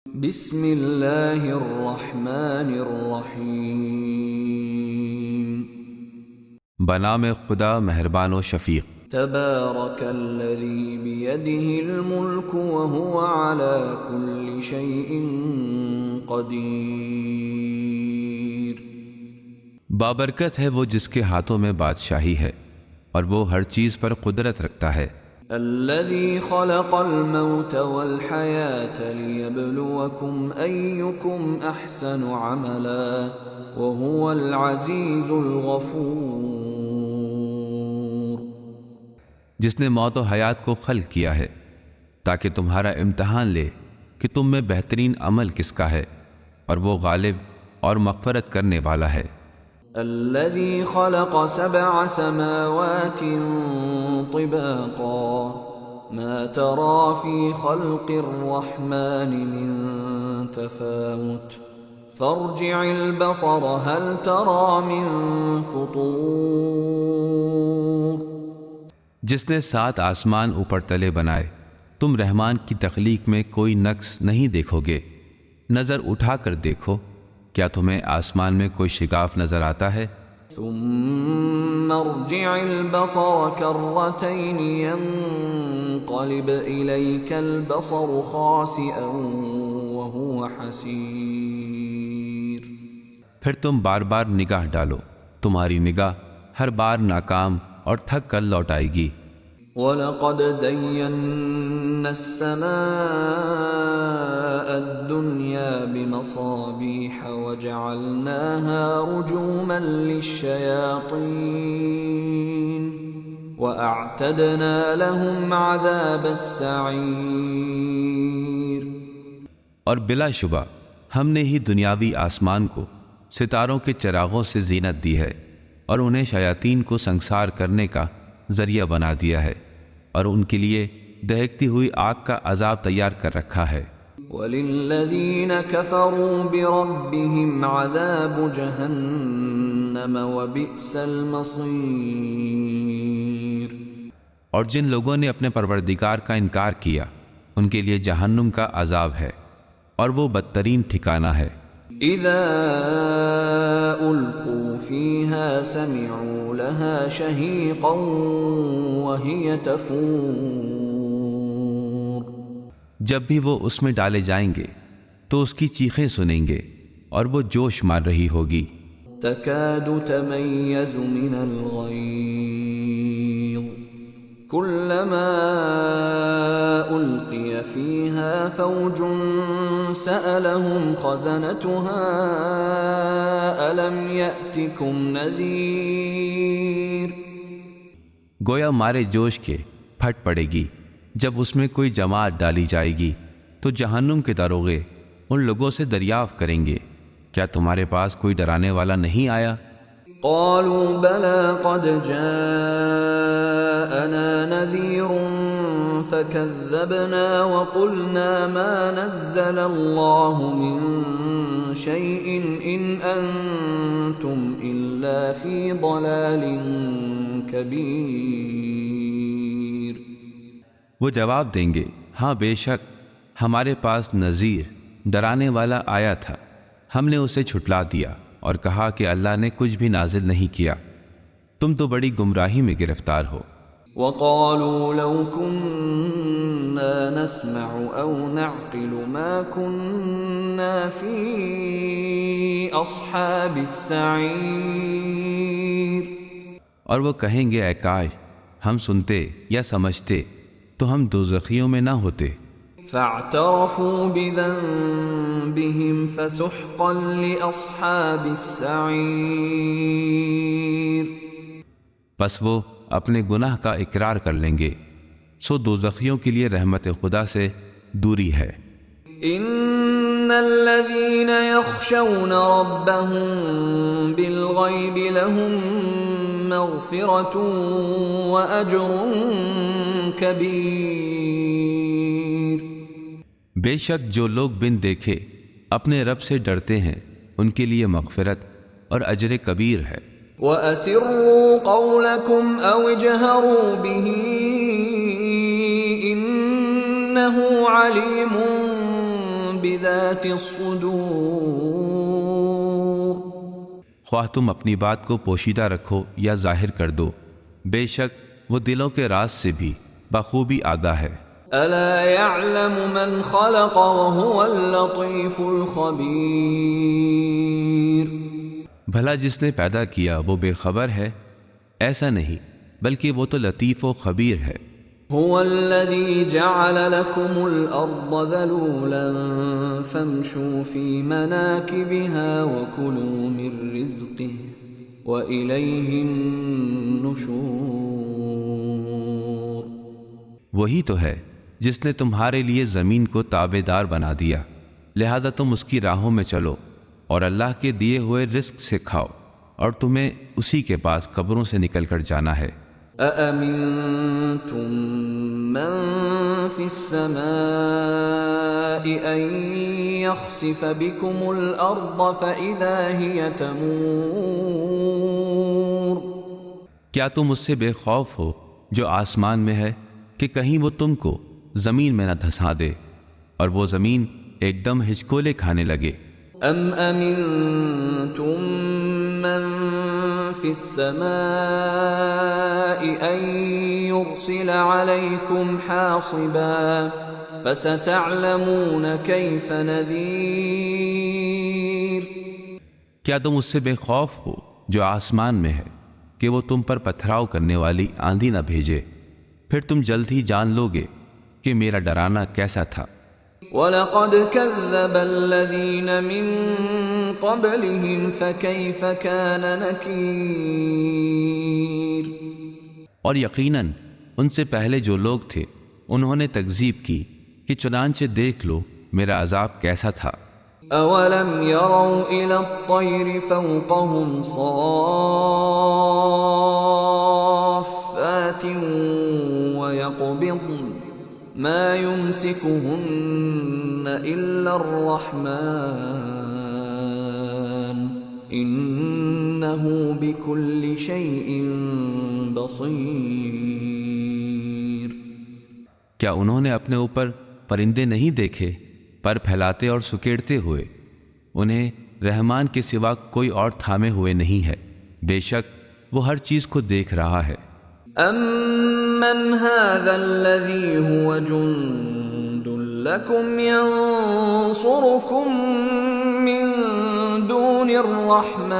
بسم اللہ الرحمن الرحیم بنام خدا مہربان و شفیق۔ تبارک الذی بیدہ الملک وہو علی کل شیء قدیر۔ بابرکت ہے وہ جس کے ہاتھوں میں بادشاہی ہے اور وہ ہر چیز پر قدرت رکھتا ہے۔ الذی خلق الموت والحیاة لیبلوکم ایکم احسن عملا وہو العزیز الغفور۔ جس نے موت و حیات کو خلق کیا ہے تاکہ تمہارا امتحان لے کہ تم میں بہترین عمل کس کا ہے، اور وہ غالب اور مغفرت کرنے والا ہے۔ الذي خلق 7 سماوات طباقا ما ترى في خلق الرحمن من تفاوت فارجع البصر هل ترى من فطور۔ جس نے 7 آسمان اوپر تلے بنائے، تم رحمان کی تخلیق میں کوئی نقص نہیں دیکھو گے، نظر اٹھا کر دیکھو، کیا تمہیں آسمان میں کوئی شگاف نظر آتا ہے؟ ثم ارجع البصر كرتين ينقلب إليك البصر خاسئا وهو حسير۔ پھر تم بار بار نگاہ ڈالو، تمہاری نگاہ ہر بار ناکام اور تھک کر لوٹ آئے گی۔ وَلَقَدْ زَيَّنَّا السَّمَاءَ الدُّنْيَا بِمَصَابِيحَ وَجَعَلْنَاهَا رُجُومًا لِلشَّيَاطِينِ وَأَعْتَدْنَا لَهُمْ عَذَابَ السَّعِيرِ۔ اور بلا شبہ ہم نے ہی دنیاوی آسمان کو ستاروں کے چراغوں سے زینت دی ہے اور انہیں شیاطین کو سنگسار کرنے کا ذریعہ بنا دیا ہے، اور ان کے لیے دہکتی ہوئی آگ کا عذاب تیار کر رکھا ہے۔ وَلِلَّذِينَ كَفَرُوا بِرَبِّهِمْ عَذَابُ جَهَنَّمَ وَبِئْسَ الْمَصِيرُ۔ اور جن لوگوں نے اپنے پروردگار کا انکار کیا، ان کے لیے جہنم کا عذاب ہے، اور وہ بدترین ٹھکانہ ہے۔ اذا القوا فيها سمعوا لها شهيقا وهي تفور۔ جب بھی وہ اس میں ڈالے جائیں گے تو اس کی چیخیں سنیں گے اور وہ جوش مار رہی ہوگی۔ تكاد تميز من الغيظ كلما ألقي فيها فوج سألهم خزنتها ألم يأتكم نذير۔ گویا مارے جوش کے پھٹ پڑے گی جب اس میں کوئی جماعت ڈالی جائے گی تو جہنم کے داروغے ان لوگوں سے دریافت کریں گے، کیا تمہارے پاس کوئی ڈرانے والا نہیں آیا؟ قالوا بلى قد جاءنا نذير فكذبنا وقلنا ما نزل الله من شيء إن أنتم إلا في ضلال كبير۔ وہ جواب دیں گے، ہاں بے شک ہمارے پاس نذیر ڈرانے والا آیا تھا، ہم نے اسے جھٹلا دیا اور کہا کہ اللہ نے کچھ بھی نازل نہیں کیا، تم تو بڑی گمراہی میں گرفتار ہو۔ وقالوا لو كنا نسمع او نعقل ما كنا في اصحاب السعير۔ اور وہ کہیں گے، اے کاش ہم سنتے یا سمجھتے تو ہم دوزخیوں میں نہ ہوتے۔ فاعترفوا بذنبهم فسحقا لأصحاب السعير۔ پس وہ اپنے گناہ کا اقرار کر لیں گے، سو دوزخیوں کے لیے رحمت خدا سے دوری ہے۔ ان الذين يخشون ربهم بالغيب لهم مغفرة واجر كبير۔ بے شک جو لوگ بن دیکھے اپنے رب سے ڈرتے ہیں، ان کے لیے مغفرت اور اجر کبیر ہے۔ وَأَسِرُّوا قَوْلَكُمْ أَوْ اجْهَرُوا بِهِ إِنَّهُ عَلِيمٌ بذات الصدور خواہ تم اپنی بات کو پوشیدہ رکھو یا ظاہر کر دو، بے شک وہ دلوں کے راز سے بھی بخوبی آگاہ ہے۔ الا يعلم من خلق وهو اللطيف الخبير بھلا جس نے پیدا کیا وہ بے خبر ہے؟ ایسا نہیں، بلکہ وہ تو لطیف و خبیر ہے۔ هو الذي جعل لكم الأرض ذلولا فامشوا في مناكبها وكلوا من رزقه وإليه النشور وہی تو ہے جس نے تمہارے لیے زمین کو تابع دار بنا دیا، لہذا تم اس کی راہوں میں چلو اور اللہ کے دیے ہوئے رزق سے کھاؤ، اور تمہیں اسی کے پاس قبروں سے نکل کر جانا ہے۔ أأمنتم من في السماء أن يخسف بكم الأرض فإذا هي تمور کیا تم اس سے بے خوف ہو جو آسمان میں ہے کہ کہیں وہ تم کو زمین میں نہ دھسا دے اور وہ زمین ایک دم ہچکولے کھانے لگے؟ ام امنتم من في السماء ان يرسل عليكم حاصبا فستعلمون كيف نذير کیا تم اس سے بے خوف ہو جو آسمان میں ہے کہ وہ تم پر پتھراؤ کرنے والی آندھی نہ بھیجے؟ پھر تم جلد ہی جان لوگے کہ میرا ڈرانا کیسا تھا۔ وَلَقَدْ كَذَّبَ الَّذِينَ مِن قَبْلِهِمْ فَكَيْفَ كَانَ نَكِيرٌ اور یقیناً ان سے پہلے جو لوگ تھے انہوں نے تکذیب کی کہ چنانچہ دیکھ لو میرا عذاب کیسا تھا۔ أَوَلَمْ يَرَوْا إِلَى الطَّيْرِ فَوْقَهُمْ صَافَّاتٍ وَيَقْبِضْنَ ما يمسكهن إلا الرحمن إنه بكل شيء بصير کیا انہوں نے اپنے اوپر پرندے نہیں دیکھے پر پھیلاتے اور سکیڑتے ہوئے؟ انہیں رحمان کے سوا کوئی اور تھامے ہوئے نہیں ہے، بے شک وہ ہر چیز کو دیکھ رہا ہے۔ أَمَّنْ هَذَا الَّذِي هُوَ جُنْدٌ لَكُمْ يَنْصُرُكُمْ مِنْ دُونِ الرَّحْمَنِ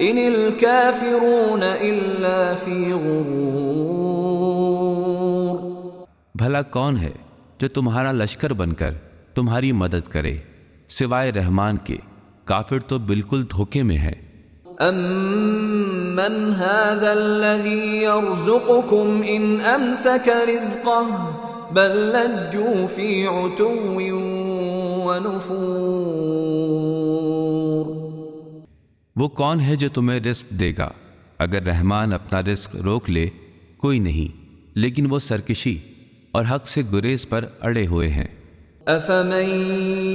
إِنِ الْكَافِرُونَ إِلَّا فِي غُرُورٍ بھلا کون ہے جو تمہارا لشکر بن کر تمہاری مدد کرے سوائے رحمان کے؟ کافر تو بالکل دھوکے میں ہے۔ أَمَّنْ هَذَا الَّذِي يَرْزُقُكُمْ إِنْ أَمْسَكَ رِزْقَهُ بَلْ لَجُّوا فِي عُتُوٍّ وَنُفُورٍ وہ کون ہے جو تمہیں رزق دے گا؟ اگر رحمان اپنا رزق روک لے کوئی نہیں، لیکن وہ سرکشی اور حق سے گریز پر اڑے ہوئے ہیں۔ أَفَمَن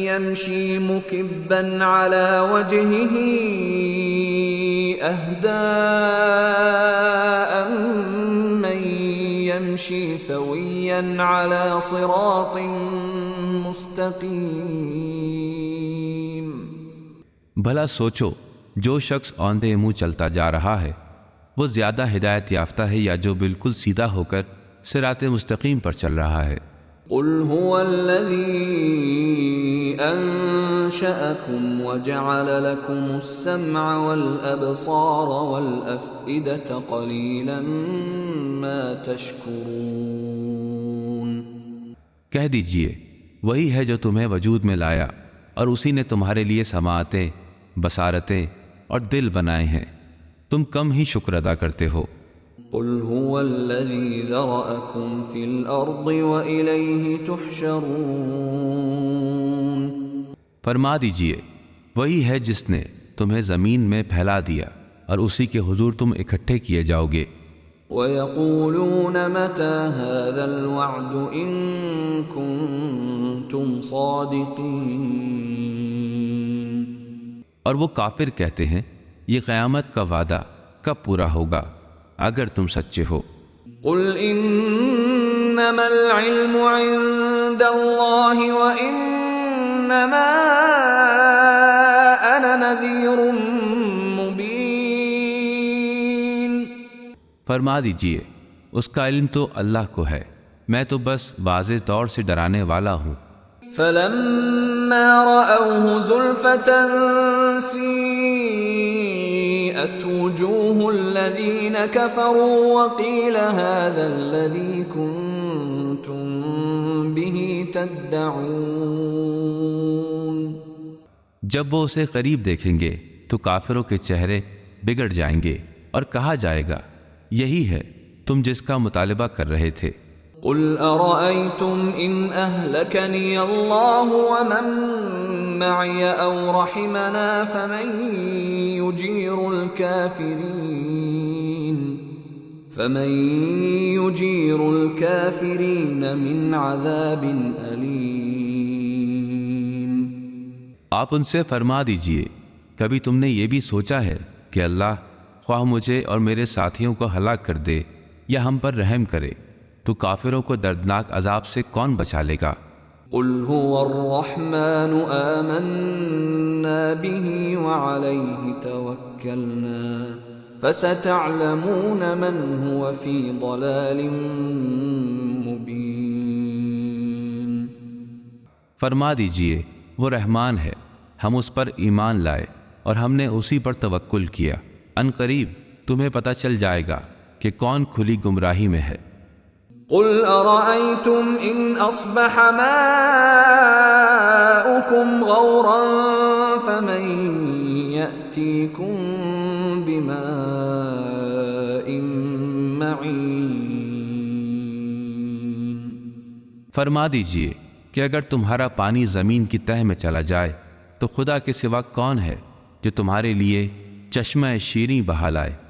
يَمْشِي مُكِبًّا عَلَى وَجْهِهِ أَهْدَىٰ أَمَّن يَمْشِي سَوِيًّا عَلَى صِرَاطٍ مُسْتَقِيمٍ بھلا سوچو، جو شخص اوندھے منہ چلتا جا رہا ہے وہ زیادہ ہدایت یافتہ ہے یا جو بالکل سیدھا ہو کر صراط مستقیم پر چل رہا ہے؟ قل هو الذي أنشأكم وجعل لكم السمع والأبصار والأفئدة قليلا ما تشكرون کہہ دیجئے وہی ہے جو تمہیں وجود میں لایا اور اسی نے تمہارے لیے سماعتیں، بصارتیں اور دل بنائے ہیں، تم کم ہی شکر ادا کرتے ہو۔ قل هو الذي ذرأكم في الأرض وإليه تحشرون فرما دیجئے وہی ہے جس نے تمہیں زمین میں پھیلا دیا اور اسی کے حضور تم اکٹھے کیے جاؤ گے۔ وَيَقُولُونَ مَتَى هَذَا الْوَعْدُ إِن كُنتُمْ صَادِقِينَ اور وہ کافر کہتے ہیں یہ قیامت کا وعدہ کب پورا ہوگا اگر تم سچے ہو؟ قُلْ إِنَّمَا إنما العلم عند الله وإنما أنا نذير مبين۔ فرما دیجئے اس کا علم تو اللہ کو ہے، میں تو بس واضح طور سے ڈرانے والا ہوں۔ فلما رأوه زلفة سيئت وجوه الذين كفروا وقيل هذا الذي كنتم به تدعون۔ جب وہ اسے قریب دیکھیں گے تو کافروں کے چہرے بگڑ جائیں گے اور کہا جائے گا یہی ہے تم جس کا مطالبہ کر رہے تھے۔ قل أرأيتم إن أهلكني الله ومن معي أو رحمنا فمن يجير الكافرين من عذاب أليم۔ آپ ان سے فرما دیجئے کبھی تم نے یہ بھی سوچا ہے کہ اللہ خواہ مجھے اور میرے ساتھیوں کو ہلاک کر دے یا ہم پر رحم کرے تو کافروں کو دردناک عذاب سے کون بچا لے گا؟ قل هو الرحمن آمنا به وعليه توكلنا فستعلمون من هو في ضلال مبين۔ فرما دیجئے وہ رحمان ہے، ہم اس پر ایمان لائے اور ہم نے اسی پر توکل کیا، ان قریب تمہیں پتہ چل جائے گا کہ کون کھلی گمراہی میں ہے۔ قل أرأيتم إن أصبح ماؤكم غورا فمن يأتيكم بماء معين۔ فرما دیجئے کہ اگر تمہارا پانی زمین کی تہ میں چلا جائے تو خدا کے سوا کون ہے جو تمہارے لیے چشمہ شیریں بہا لائے؟